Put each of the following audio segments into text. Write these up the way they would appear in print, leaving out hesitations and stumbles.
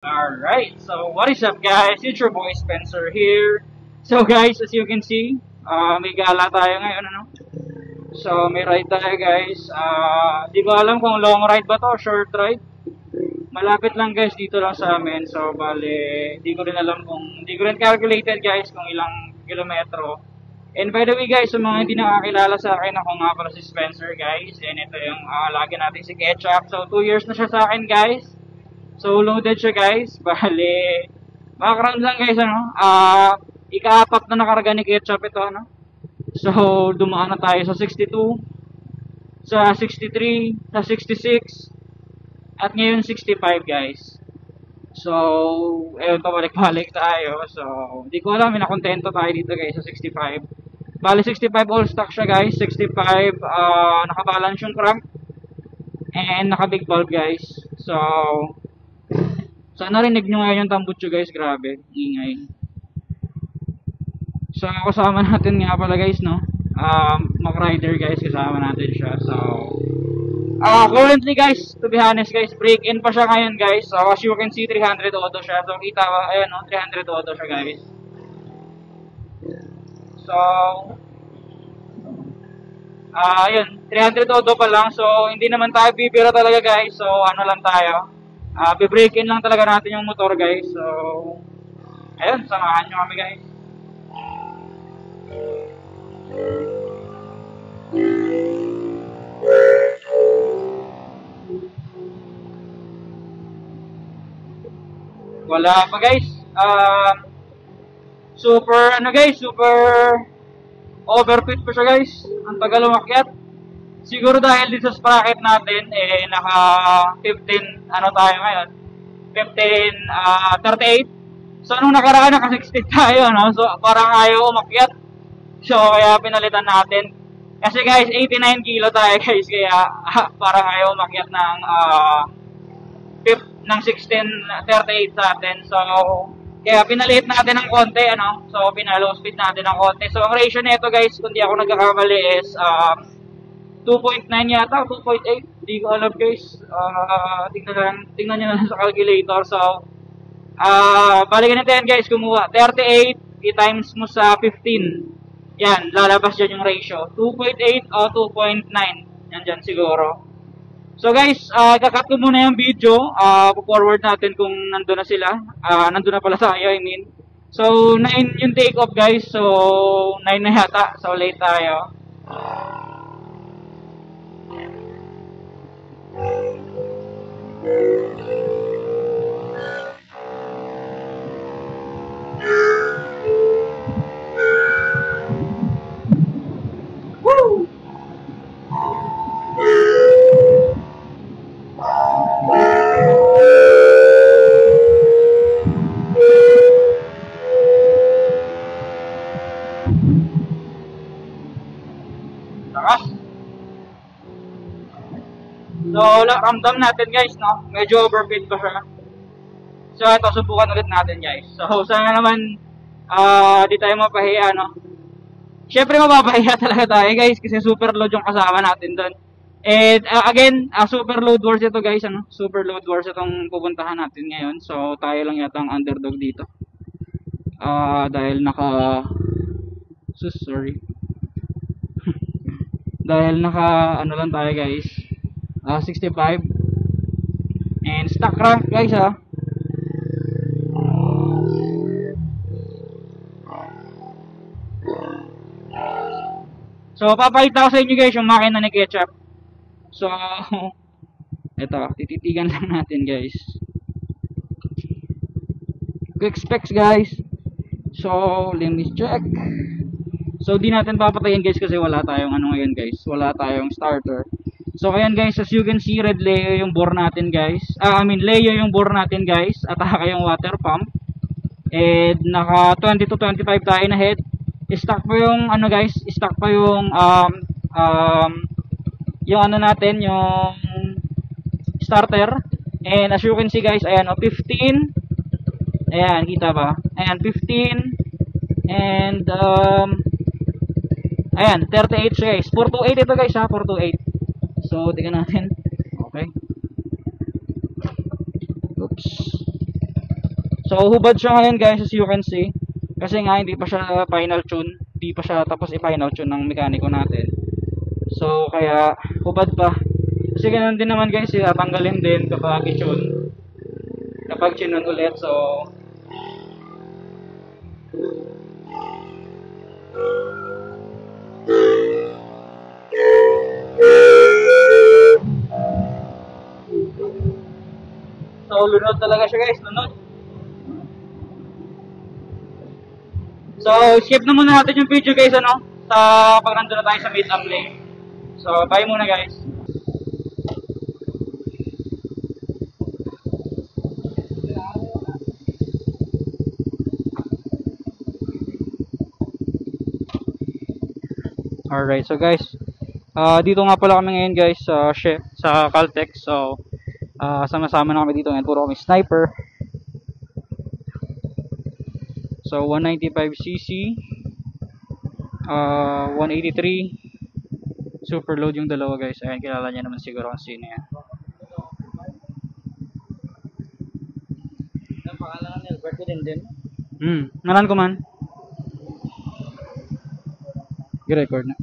Alright, so what is up guys? It's your boy Spencer here. So guys, as you can see, may gala tayo ngayon, ano? So may ride tayo guys. Di ko alam kung long ride ba to o short ride. Malapit lang guys dito lang sa amin. So bale, di ko rin alam kung, di ko rin calculated guys kung ilang kilometro. And by the way guys, sa mga hindi nakakilala sa akin, ako nga pala si Spencer guys. And ito yung lagi natin si Ketchup. So 2 years na siya sa akin guys. So, loaded siya guys. Bale, background lang guys, ano. Ika-apat na nakarga ni Ketchup ito, ano. So, dumaan na tayo sa 62, sa 63, sa 66, at ngayon 65 guys. So, ayun, pabalik-balik tayo. So, di ko alam, nakontento tayo dito guys sa 65. Bale, 65 all stock siya guys. 65, nakabalance yung crank. And naka-big bulb guys. So, sana rinig nyo ngayon yung tambutso guys, grabe, ingay. So kasama natin nga pala guys, no, Mac Rider guys, kasama natin siya. So currently guys, to be honest guys, break in pa siya ngayon guys. So as you can see, 300 auto siya. So kita ba, ayan no, 300 auto siya guys. So ayun, 300 auto pa lang. So hindi naman tayo bibira talaga guys. So ano lang tayo, be-break in lang talaga natin yung motor guys. So ayun, samahan nyo kami guys. Wala pa guys. Super ano guys, super overfit pa siya guys. Ang tagal umakyat. Siguro dahil din sa sprocket natin, naka 15, ano tayo ngayon? 38. So, nung nakaraan, naka 16 tayo, no? So, parang ayaw umakyat. So, kaya pinalitan natin. Kasi guys, 89 kilo tayo guys, kaya parang ayaw umakyat ng, ng 16, 38 sa atin. So, kaya pinalit natin ng konti, ano? So, pinalow speed natin ng konti. So, ang ratio nito guys, kung di ako nagkakamali is, 2.9 yata, 2.8, di ko alam guys. Tingnan nyo na sa calculator. So, balikan natin guys, kumuha 38, i-times mo sa 15. Yan, lalabas dyan yung ratio. 2.8 o 2.9. Yan dyan siguro. So guys, kakat ko muna yung video. Po-forward natin kung nandun na sila. Nandun na pala tayo, I mean. So, 9 yung take off guys. So, 9 na yata. So, late tayo. Woo! So, ramdam natin guys, no? Medyo overfit pa siya. So, ito, subukan ulit natin guys. So, sana naman, di tayo mapahiya, no? Siyempre, mapapahiya talaga tayo guys, kasi super load yung kasama natin doon. And, again, super load wars ito guys, ano? Super load wars itong pupuntahan natin ngayon. So, tayo lang yata ang underdog dito. Dahil sorry. Dahil ano lang tayo guys. 65 and stock crank guys So papakita ko sa inyo guys yung makina ni Ketchup. So ito, tititigan lang natin guys. Quick specs guys. So let me check. So di natin papatayin guys kasi wala tayong ano ngayon guys. Wala tayong starter. So ayan guys, as you can see, red Leo yung bore natin guys. Leo yung bore natin guys. At yung water pump. And naka 20 to 25 tayo na head. Stock pa yung ano guys, stock pa yung yung ano natin, yung starter. And as you can see guys, ayan 15. Ayan, kita ba? Ayan 15. And ayan 38 siya guys. 428 ito guys, 428. So, tingnan natin. Okay. Oops. So hubad siya ngayon guys, as you can see. Kasi nga hindi pa siya final tune. Hindi pa siya tapos i-final tune ng mekaniko natin. So kaya hubad pa. Kasi ganun din naman guys, tanggalin din kapag i-tune. Kapag tune ulit. So lunod talaga siya guys, lunod. So, skip na muna natin yung video guys, ano, sa pag nandun na tayo sa meet-up lane. So, bye muna guys. Alright, so guys, dito nga pala kami ngayon guys, sa Caltex. So, sama-sama na kami dito ngayon, puro kami sniper. So 195cc, 183 super load yung dalawa guys. Ayan, kilala niya naman siguro kung sino yan. Ang pangalan ni Albert din. Ngalan ko man. I-record na.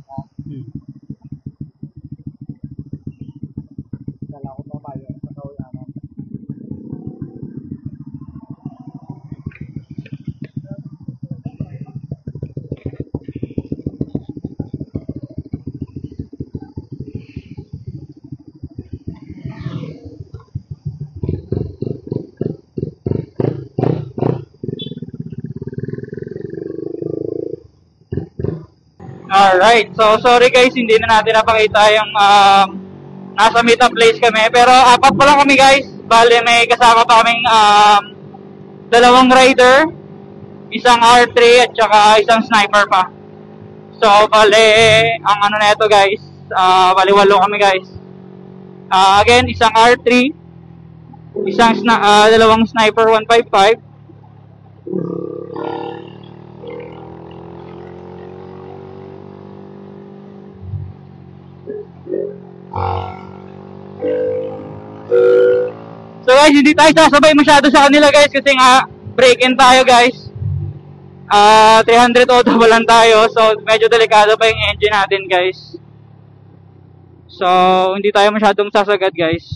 Alright, so sorry guys, hindi na natin napakita yung nasa meetup place kami. Pero apat pa lang kami guys. Bale, may kasama pa kaming dalawang rider, isang R3 at saka isang sniper pa. So, bale, ang ano na ito guys, bale walo kami guys. Again, isang R3, dalawang sniper 155. So guys, hindi tayo sasabay masyado sa kanila guys kasi nga break-in tayo guys. 300 auto lang tayo, so medyo delikado pa yung engine natin guys. So hindi tayo masyadong sasagad guys.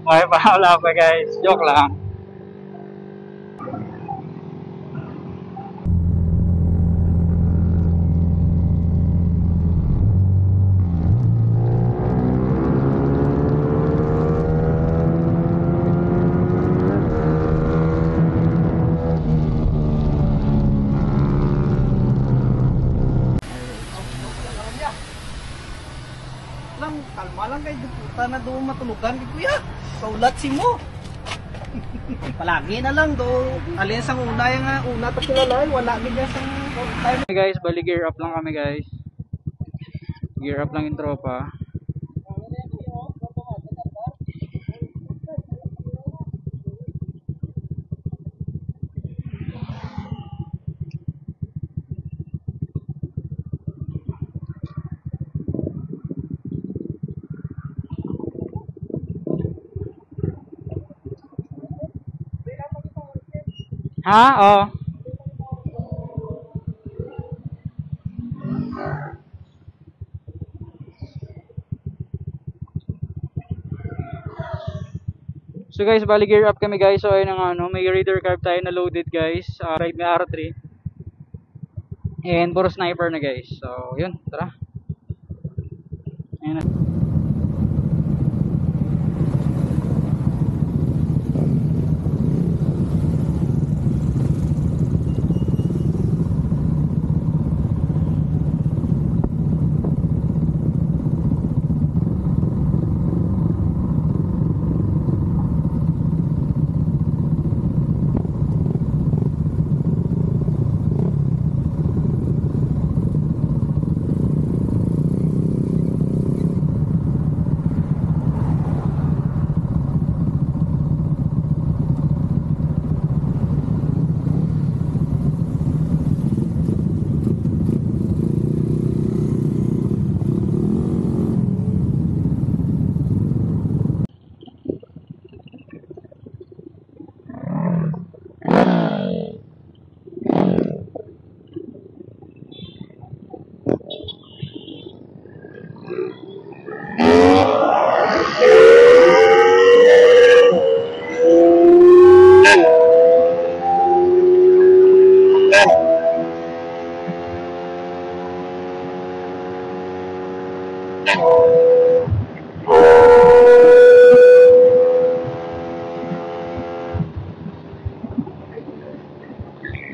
Okay pa, wala pa guys. Joke lang. Kalma lang kayo, puta na doon matulugan kay kuya. Kaulat si mo. Palagi na lang do. Alin sang una yung una ta kilala, wala gid ya sang time. Hey guys, bali gear up lang kami guys. Gear up lang yung tropa. Ha? Oh. So guys, bali gear up kami guys. So ayun ang ano, may raider carb tayo na loaded guys. Ride may R3. And puro sniper na guys. So yun, tara. Ayun na.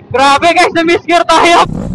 Grabe guys, na-misgear tayo!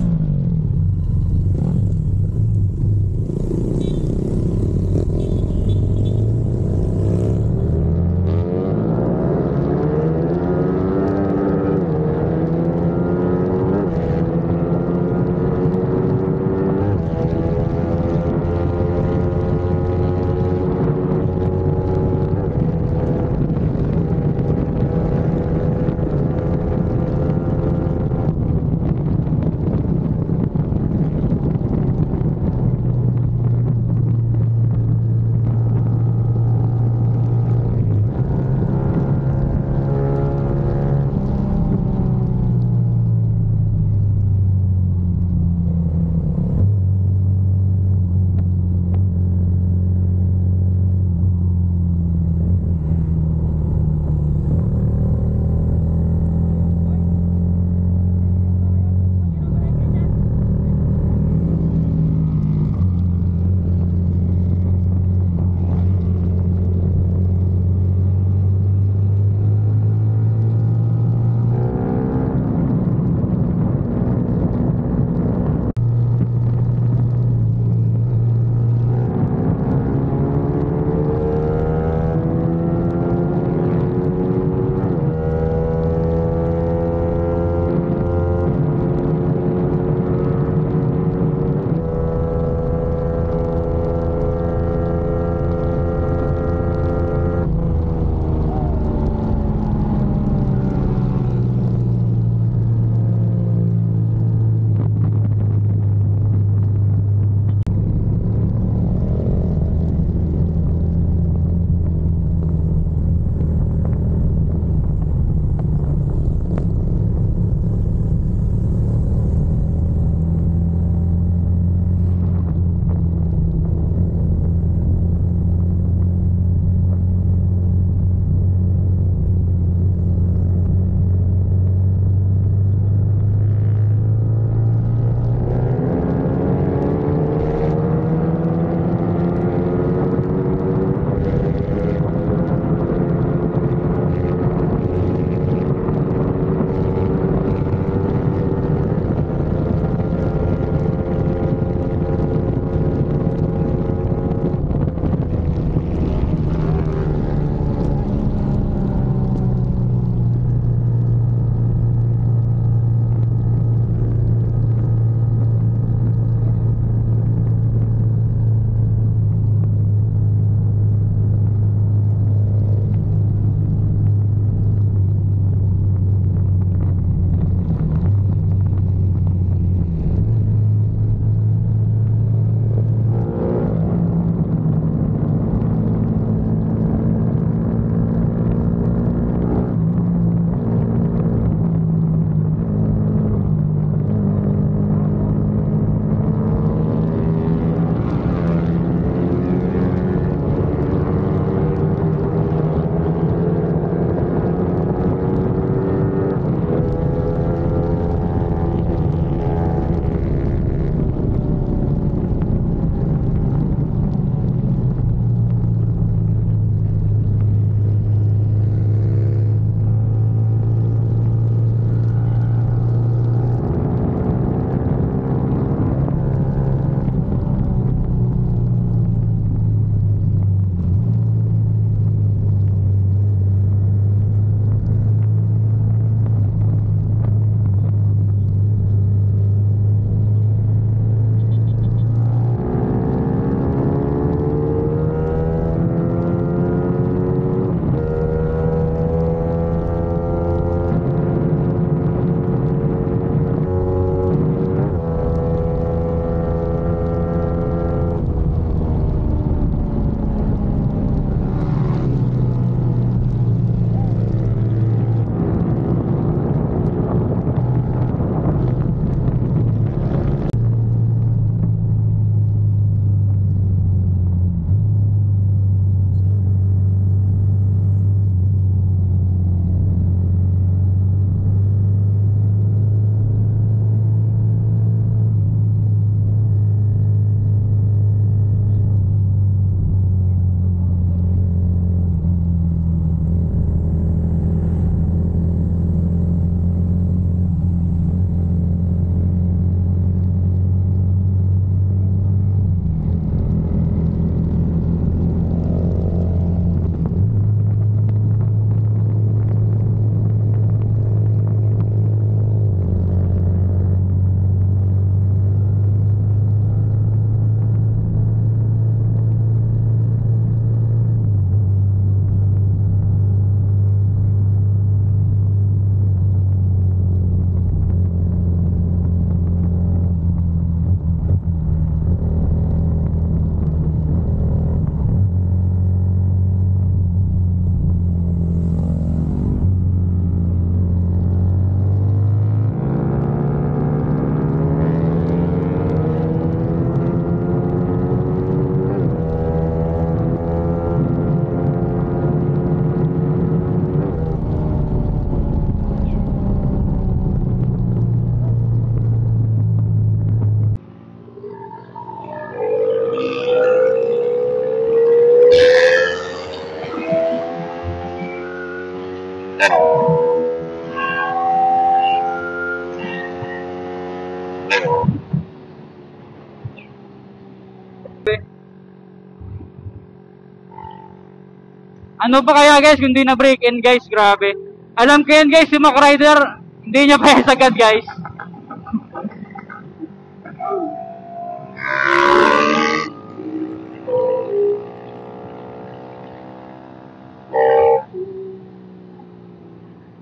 Ano pa kaya guys kung di na break in guys, grabe. Alam ko yan guys, si Mac Rider, hindi niya pa agad guys.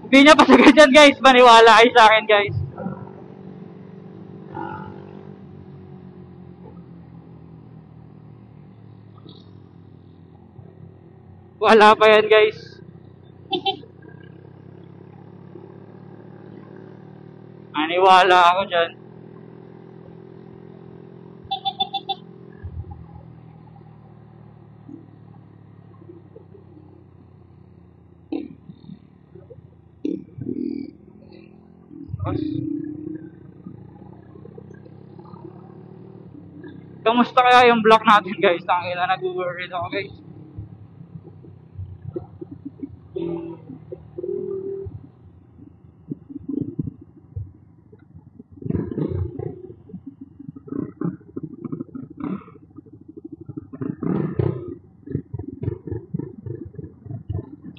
Hindi niya pa sagad yan guys, maniwala kayo sa akin guys. Wala pa yan guys. Maniwala ako dyan. Kamusta kaya yung block natin guys? Tangina, nag-worried ako guys.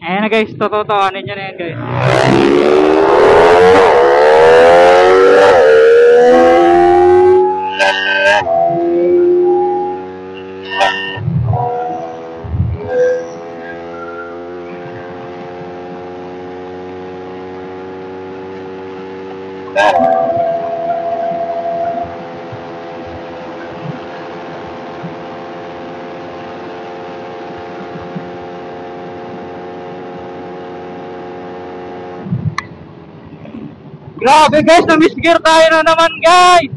Ayan na guys, tototoanin nyo na yan guys. Grabe guys, na-miss gear tayo na naman guys!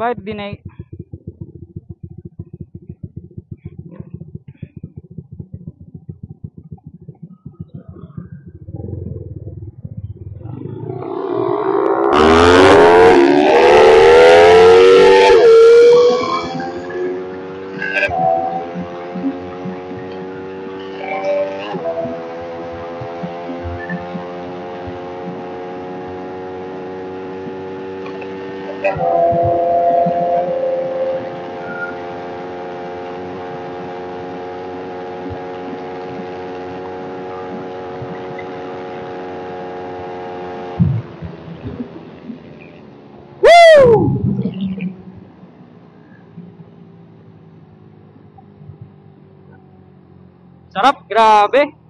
Bakit di na... Sarap, grabe.